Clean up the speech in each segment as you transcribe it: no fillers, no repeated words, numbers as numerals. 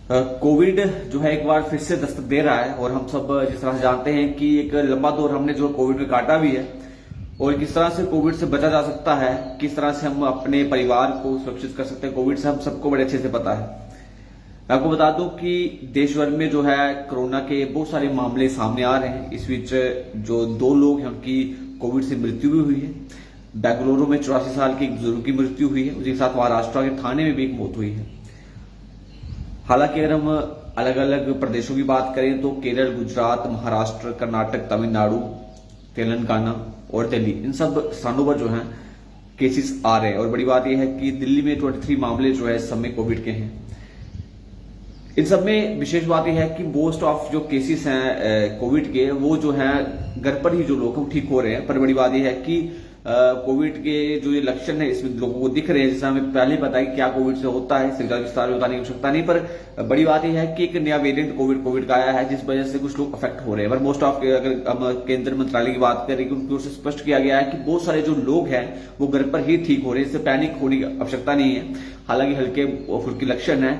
Covid जो है एक बार फिर से दस्तक दे रहा है और हम सब जिस तरह से जानते हैं कि एक लंबा दौर हमने जो कोविड में काटा भी है और किस तरह से कोविड से बचा जा सकता है, किस तरह से हम अपने परिवार को सुरक्षित कर सकते हैं कोविड से, हम सबको बड़े अच्छे से पता है। मैं आपको बता दूं कि देश भर में जो है कोरोना के बहुत सारे मामले सामने आ रहे हैं। इस बीच जो 2 लोग हैं उनकी कोविड से मृत्यु भी हुई है। बेंगलुरु में 84 साल के एक बुजुर्ग की मृत्यु हुई है, उसी के साथ महाराष्ट्र के ठाणे में भी एक मौत हुई है। हालांकि अगर हम अलग अलग प्रदेशों की बात करें तो केरल, गुजरात, महाराष्ट्र, कर्नाटक, तमिलनाडु, तेलंगाना और दिल्ली, इन सब स्थानों पर जो है केसेस आ रहे हैं। और बड़ी बात यह है कि दिल्ली में 23 मामले जो है इस समय कोविड के हैं। इन सब में विशेष बात यह है कि मोस्ट ऑफ जो केसेस हैं कोविड के, वो जो है घर पर ही जो लोग हैं ठीक हो रहे हैं। पर बड़ी बात यह है कि कोविड के जो ये लक्षण है इसमें लोगों को दिख रहे हैं, जैसे हमें पहले ही पता है कि क्या कोविड से होता है, इससे ज्यादा विस्तार में बताने की आवश्यकता नहीं। पर बड़ी बात यह है कि एक नया वेरिएंट कोविड का आया है जिस वजह से कुछ लोग अफेक्ट हो रहे हैं। पर मोस्ट ऑफ, अगर हम केंद्र मंत्रालय की बात करें, उनकी ओर से स्पष्ट किया गया है कि बहुत सारे जो लोग हैं वो घर पर ही ठीक हो रहे हैं, इससे पैनिक होने की आवश्यकता नहीं है। हालांकि हल्के फुल्के लक्षण है,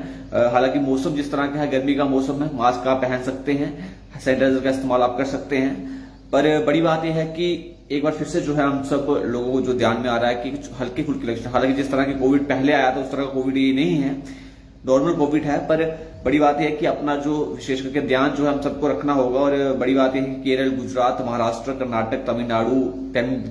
हालांकि मौसम जिस तरह का है, गर्मी का मौसम है, मास्क आप पहन सकते हैं, सैनिटाइजर का इस्तेमाल आप कर सकते हैं। पर बड़ी बात यह है कि एक बार फिर से जो है हम सब लोगों को जो ध्यान में आ रहा है कि कुछ हल्के फुल्के लक्षण, हालांकि जिस तरह की कोविड पहले आया था उस तरह का कोविड ये नहीं है, नॉर्मल कोविड है। पर बड़ी बात यह है कि अपना जो विशेष करके ध्यान जो है हम सबको रखना होगा। और बड़ी बात यह है कि केरल, गुजरात, महाराष्ट्र, कर्नाटक, तमिलनाडु,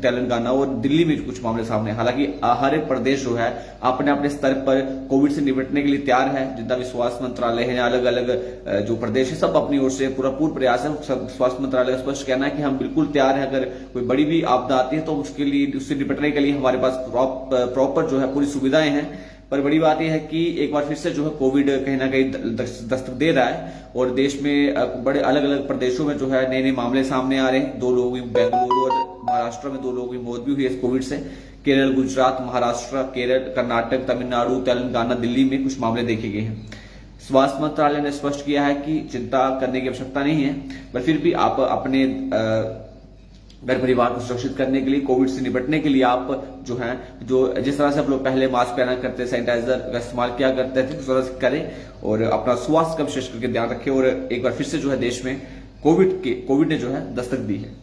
तेलंगाना और दिल्ली में कुछ मामले सामने। हालांकि हर एक प्रदेश जो है अपने अपने स्तर पर कोविड से निपटने के लिए तैयार है। जितना भी स्वास्थ्य मंत्रालय है, अलग अलग जो प्रदेश है, सब अपनी ओर से पूरा पूर्ण प्रयास है। स्वास्थ्य मंत्रालय का स्पष्ट कहना है कि हम बिल्कुल तैयार है, अगर कोई बड़ी भी आपदा आती है तो उससे निपटने के लिए हमारे पास प्रॉपर जो है पूरी सुविधाएं हैं। पर बड़ी बात यह है कि एक बार फिर से जो है कोविड कहीं ना कहीं दस्तक दे रहा है और देश में बड़े अलग अलग प्रदेशों में जो है नए नए मामले सामने आ रहे हैं। 2 लोगों की, बेंगलुरु और महाराष्ट्र में 2 लोगों की मौत भी हुई है इस कोविड से। केरल, गुजरात, महाराष्ट्र, केरल, कर्नाटक, तमिलनाडु, तेलंगाना, दिल्ली में कुछ मामले देखे गए हैं। स्वास्थ्य मंत्रालय ने स्पष्ट किया है कि चिंता करने की आवश्यकता नहीं है, पर फिर भी आप अपने घर परिवार को सुरक्षित करने के लिए, कोविड से निपटने के लिए आप जो है जिस तरह से आप लोग पहले मास्क पहना करते, सैनिटाइजर का इस्तेमाल किया करते थे, उस तरह से करें और अपना स्वास्थ्य का विशेष करके ध्यान रखें। और एक बार फिर से जो है देश में कोविड ने जो है दस्तक दी है।